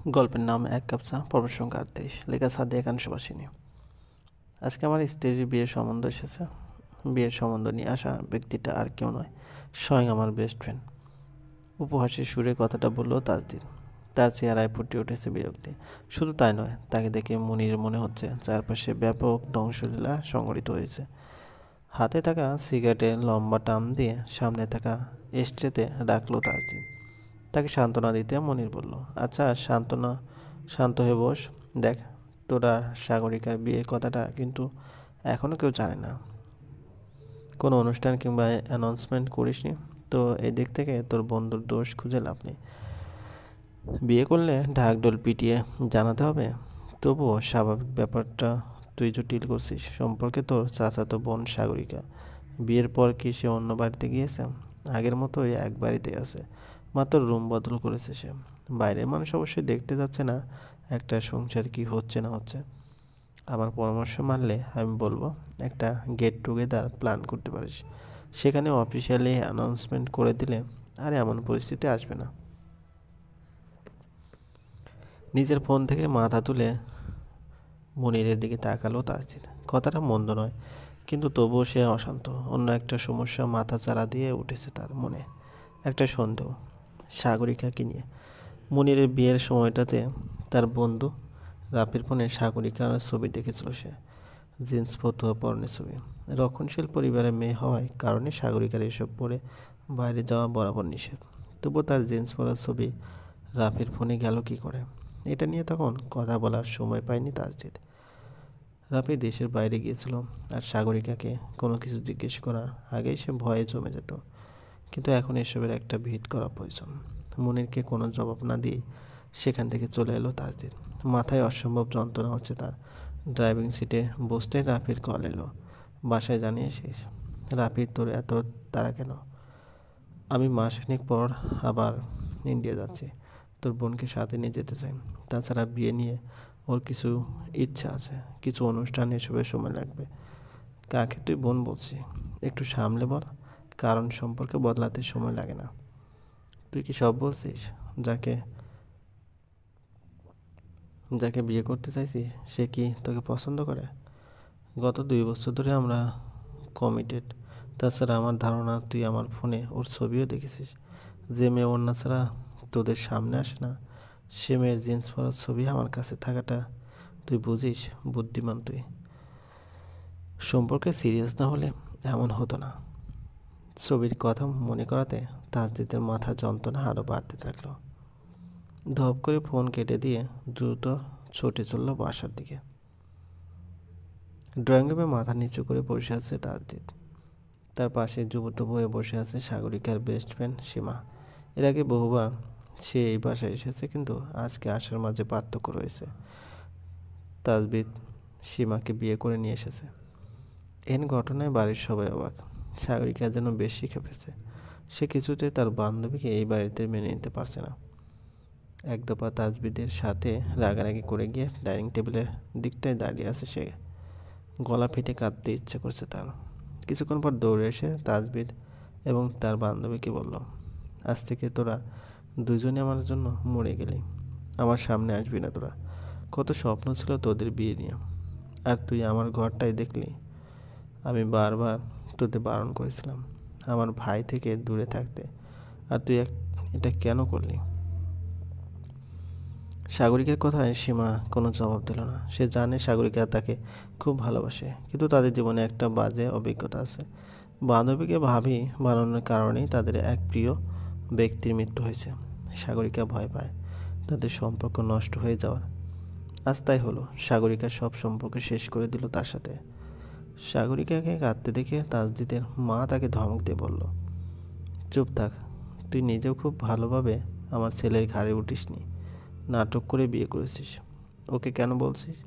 গল্পের নাম এক কাপ চা, পর্ব সংখ্যা 38, লেখা সাদিয়া খান সুভাষিনী। আজকে আমার স্ত্রীর বিয়ের সম্বন্ধ এসেছে। বিয়ের সম্বন্ধ নিয়ে আসা ব্যক্তিটা আর কেউ নয়, স্বয়ং আমার বেস্ট ফ্রেন্ড। উপহাসের সুরে কথাটা বলল তাজদিন। তার চেহারায় ফুটে উঠেছে বিরক্তি। শুধু তাই নয়, তাকে দেখে মুনির মনে হচ্ছে চারপাশে ব্যাপক ধ্বংসলীলা সংঘটিত হয়েছে। হাতে থাকা সিগারেটে লম্বা টান দিয়ে সামনে থাকা স্ট্রেতে রাখলো তাজদিন। তাকে সান্ত্বনা দিতে মনির বলল, আচ্ছা শান্ত হয়ে বস। দেখ, তোরা সাগরিকার বিয়ে কথাটা কিন্তু এখনও কেউ জানে না। কোনো অনুষ্ঠান কিংবা অ্যানাউন্সমেন্ট করিসনি তো এই দিক থেকে তোর বন্ধুর দোষ খুঁজে লাভ নেই। বিয়ে করলে ঢাকঢোল পিটিয়ে জানাতে হবে। তবুও স্বাভাবিক ব্যাপারটা তুই জটিল করছিস। সম্পর্কে তোর চাচাতো বোন সাগরিকা। বিয়ের পর কি সে অন্য বাড়িতে গিয়েছে? আগের মতোই এক বাড়িতে আছে, মাত্র রুম বদল করেছে সে। বাইরের মানুষ অবশ্যই দেখতে যাচ্ছে না একটা সংসার কি হচ্ছে না হচ্ছে। আমার পরামর্শ মানলে আমি বলবো একটা গেট টুগেদার প্ল্যান করতে পারিস। সেখানে অফিসিয়ালি অ্যানাউন্সমেন্ট করে দিলে আর এমন পরিস্থিতি আসবে না। নিজের ফোন থেকে মাথা তুলে মনিরের দিকে তাকালো তাসজিদ। কথাটা মন্দ নয়, কিন্তু তবুও সে অশান্ত। অন্য একটা সমস্যা মাথা চাড়া দিয়ে উঠেছে তার মনে, একটা সন্দেহ সাগরিকাকে নিয়ে। মনিরের বিয়ের সময়টাতে তার বন্ধু রাফির ফোনে সাগরিকার ছবি দেখেছিল সে। জিন্স ফতুয়া পরনের ছবি। রক্ষণশীল পরিবারের মেয়ে হওয়ায় কারণে সাগরিকার এসব পরে বাইরে যাওয়া বরাবর নিষেধ। তবুও তার জিন্স পরার ছবি রাফির ফোনে গেল কী করে? এটা নিয়ে তখন কথা বলার সময় পায়নি তাসজিদ। রাফি দেশের বাইরে গিয়েছিল, আর সাগরিকাকে কোনো কিছু জিজ্ঞেস করার আগেই সে ভয়ে জমে যেত। কিন্তু এখন এসবের একটা ভিত করা প্রয়োজন। মনিরকে কোনো জবাব না দিয়ে সেখান থেকে চলে এলো তাজদিন। মাথায় অসম্ভব যন্ত্রণা হচ্ছে তার। ড্রাইভিং সিটে বসতে রাফির কল এলো। বাসায় জানিয়েছিস? রাফি, তোর এত তাড়া কেন? আমি মাসখানেক পর আবার ইন্ডিয়া যাচ্ছি। তোর বোনকে সাথে নিয়ে যেতে চাই। তাছাড়া বিয়ে নিয়ে ওর কিছু ইচ্ছা আছে, কিছু অনুষ্ঠান, এসবের সময় লাগবে। কাকে তুই বোন বলছি? একটু সামলে বল। কারণ সম্পর্কে বদলাতে সময় লাগে না। তুই কি সব বলছিস? যাকে যাকে বিয়ে করতে চাইছিস সে কি তোকে পছন্দ করে? গত 2 বছর ধরে আমরা কমিটেড। তাছাড়া আমার ধারণা তুই আমার ফোনে ওর ছবিও দেখেছিস। যে মেয়ে ওড়না ছাড়া তোদের সামনে আসে না, সে মেয়ের জিন্স পরার ছবি আমার কাছে থাকাটা তুই বুঝিস? বুদ্ধিমান তুই। সম্পর্কে সিরিয়াস না হলে এমন হতো না। ছবির কথা মনে করাতে তাজদিদের মাথা যন্ত্রণা আরও বাড়তে থাকলো। ধপ করে ফোন কেটে দিয়ে দ্রুত ছুটে চলল বাসার দিকে। ড্রয়িং রুমে মাথা নিচু করে বসে আছে তাজদিদ। তার পাশে যুবতী বয়ে বসে আছে সাগরিকার বেস্ট ফ্রেন্ড সীমা। এর আগে বহুবার সে এই বাসায় এসেছে, কিন্তু আজকে আসার মাঝে পার্থক্য রয়েছে। তাজদিদ সীমাকে বিয়ে করে নিয়ে এসেছে। এন ঘটনায় বাড়ির সবাই অবাক। সাগরিকা যেন বেশ শিখে ফেলেছে। সে কিছুতেই তার বান্ধবীকে এই বাড়িতে মেনে নিতে পারছে না। এক দফা তাজবিদের সাথে রাগারাগি করে গিয়ে ডাইনিং টেবিলের দিকটায় দাঁড়িয়ে আছে সে। গলা ফেটে কাঁদতে ইচ্ছে করছে তার। কিছুক্ষণ পর দৌড়ে এসে তাজবিদ এবং তার বান্ধবীকে বলল, আজ থেকে তোরা দুজনে আমার জন্য মরে গেলি। আমার সামনে আসবি না তোরা। কত স্বপ্ন ছিল তোদের বিয়ে নিয়ে, আর তুই আমার ঘরটাই দেখলি। আমি বারবার তোদের বারণ করেছিলাম আমার ভাই থেকে দূরে থাকতে, আর তুই এটা কেন করলি? সাগরিকার কথায় সীমা কোনো জবাব দিল না। সে জানে সাগরিকা তাকে খুব ভালোবাসে, কিন্তু তাদের জীবনে একটা বাজে অভিজ্ঞতা আছে। বান্ধবীকে ভাবি বানানোর কারণেই তাদের এক প্রিয় ব্যক্তির মৃত্যু হয়েছে। সাগরিকা ভয় পায় তাদের সম্পর্ক নষ্ট হয়ে যাওয়ার। আজ তাই হলো। সাগরিকা সব সম্পর্ক শেষ করে দিল তার সাথে। সাগরিকাকে কাঁদতে দেখে তাজদিদের মা তাকে ধমক দিয়ে বলল, চুপ থাক। তুই নিজেও খুব ভালোভাবে আমার ছেলের ঘাড়ে উঠিসনি। নাটক করে বিয়ে করেছিস। ওকে কেন বলছিস?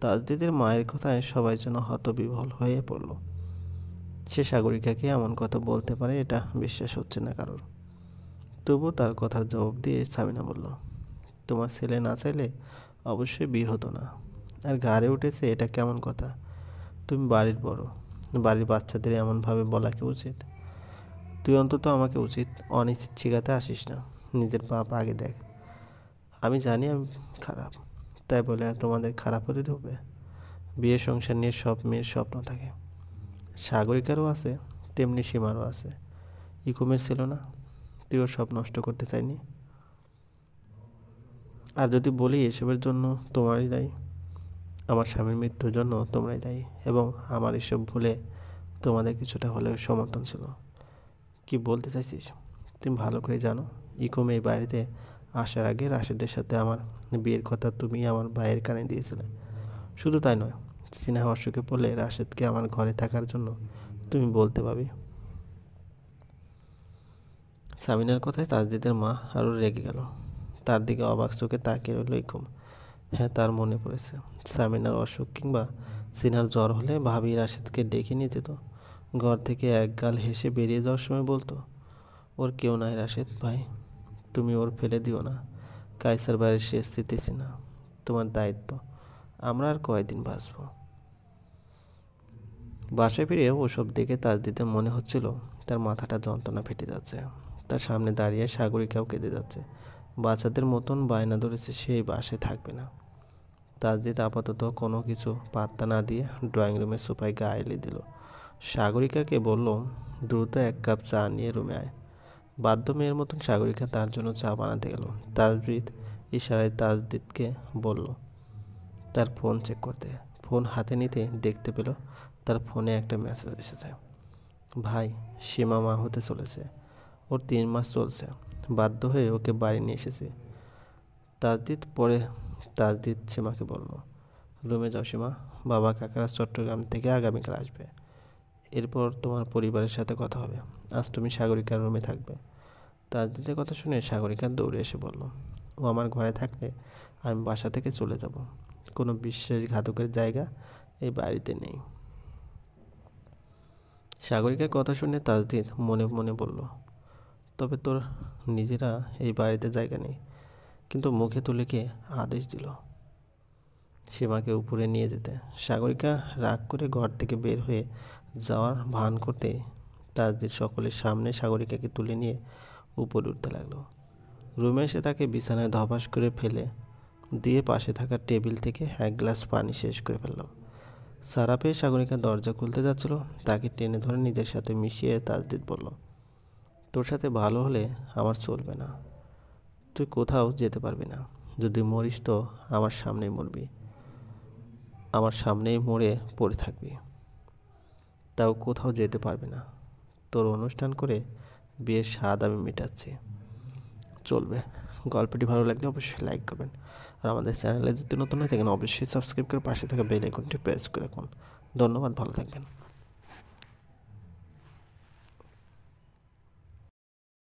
তাজদিদের মায়ের কথায় সবাই যেন হতবিহ্বল হয়ে পড়ল। সে সাগরিকাকে এমন কথা বলতে পারে এটা বিশ্বাস হচ্ছে না কারোর। তবুও তার কথার জবাব দিয়ে সামিনা বলল, তোমার ছেলে না চাইলে অবশ্যই বিয়ে হতো না। আর ঘাড়ে উঠেছে এটা কেমন কথা? তুমি বাড়ির বড়, বাড়ির বাচ্চাদের এমনভাবে বলা কি উচিত? তুই অন্তত আমাকে উচিত অনিশ্চিত শিখাতে আসিস না। নিজের পাপ আগে দেখ। আমি জানি আমি খারাপ, তাই বলে তোমাদের খারাপ হতে হবে? বিয়ে সংসার নিয়ে সব মেয়ের স্বপ্ন থাকে। সাগরিকারও আছে, তেমনি সীমারও আছে। ইকুমের ছিল না? তুইও সব নষ্ট করতে চাইনি? আর যদি বলি এসবের জন্য তোমারই দায়ী, আমার স্বামীর মৃত্যুর জন্য তোমরাই দায়ী, এবং আমার এসব ভুলে তোমাদের কিছুটা হলেও সমর্থন ছিল। কি বলতে চাইছিস? তুমি ভালো করে জানো, ইকুম এই বাড়িতে আসার আগে রাশেদের সাথে আমার বিয়ের কথা তুমি আমার ভাইয়ের কানে দিয়েছিলে। শুধু তাই নয়, সিনহা অসুখে পড়লে রাশেদকে আমার ঘরে থাকার জন্য তুমি বলতে পাবি। সামিনার কথায় তাজদিদের মা আরও রেগে গেল। তার দিকে অবাক চোখে তাকিয়ে রইল ইকুম। হ্যাঁ, তার মনে পড়েছে, সামিনার অসুখ কিংবা সিনহার জ্বর হলে ভাবি রাশেদকে ডেকে নিয়ে যেত। ঘর থেকে একগাল হেসে বেরিয়ে যাওয়ার সময় বলতো, ওর কেউ নাই রাশেদ ভাই, তুমি ওর ফেলে দিও না। কায়সার বাড়ির শেষ স্মৃতি না, তোমার দায়িত্ব। আমরা আর কয়দিন বাঁচব? বাসায় ফিরে ওসব দেখে তাজদিদের মনে হচ্ছিল তার মাথাটা যন্ত্রণা ফেটে যাচ্ছে। তার সামনে দাঁড়িয়ে সাগরিকাও কেঁদে যাচ্ছে। বাচ্চাদের মতন বায়না ধরেছে সেই বাসায় থাকবে না। তাজদিদ আপাতত কোনো কিছু পাত্তা না দিয়ে ড্রয়িং রুমের সোফায় গা এলিয়ে দিল। সাগরিকাকে বলল, দ্রুত 1 কাপ চা নিয়ে রুমে আয়। বাধ্য মেয়ের মতন সাগরিকা তার জন্য চা বানাতে গেল। তাজদিদ ইশারায় তাজদিদকে বলল তার ফোন চেক করতে। ফোন হাতে নিতে দেখতে পেল তার ফোনে একটা মেসেজ এসেছে। ভাই, সীমা মা হতে চলেছে, ওর 3 মাস চলছে, বাধ্য হয়ে ওকে বাড়ি নিয়ে এসেছি। তাজদিদ সীমাকে বলল, রুমে যাও সীমা, বাবা কাকারা চট্টগ্রাম থেকে আগামীকাল আসবে। এরপর তোমার পরিবারের সাথে কথা হবে। আজ তুমি সাগরিকার রুমে থাকবে। তাজদিদের কথা শুনে সাগরিকা দৌড়ে এসে বলল, ও আমার ঘরে থাকলে আমি বাসা থেকে চলে যাব। কোনো বিশ্বাসঘাতকের জায়গা এই বাড়িতে নেই। সাগরিকার কথা শুনে তাজদিদ মনে মনে বলল, তবে তোর নিজেরা এই বাড়িতে জায়গা নেই, কিন্তু মুখে তুলে কে আদেশ দিল সীমাকে উপরে নিয়ে যেতে? সাগরিকা রাগ করে ঘর থেকে বের হয়ে যাওয়ার ভান করতে তাজদিদ সকলের সামনে সাগরিকাকে তুলে নিয়ে উপরে উঠতে লাগলো। রুমে এসে তাকে বিছানায় ধপাস করে ফেলে দিয়ে পাশে থাকা টেবিল থেকে 1 গ্লাস পানি শেষ করে ফেলল। সারা পেয়ে সাগরিকা দরজা খুলতে যাচ্ছিল, তাকে টেনে ধরে নিজের সাথে মিশিয়ে তাজদিদ বলল, তোর সাথে ভালো হলে আমার চলবে না। তুই কোথাও যেতে পারবি না। যদি মরিস তো আমার সামনেই মরবি, আমার সামনেই মরে পড়ে থাকবি, তাও কোথাও যেতে পারবি না। তোর অনুষ্ঠান করে বিয়ের স্বাদ আমি মেটাচ্ছি। চলবে। গল্পটি ভালো লাগলে অবশ্যই লাইক করবেন, আর আমাদের চ্যানেলে যদি নতুন হয়ে থাকেন অবশ্যই সাবস্ক্রাইব করে পাশে থাকা বেল আইকনটি প্রেস করে রাখুন। ধন্যবাদ, ভালো থাকবেন।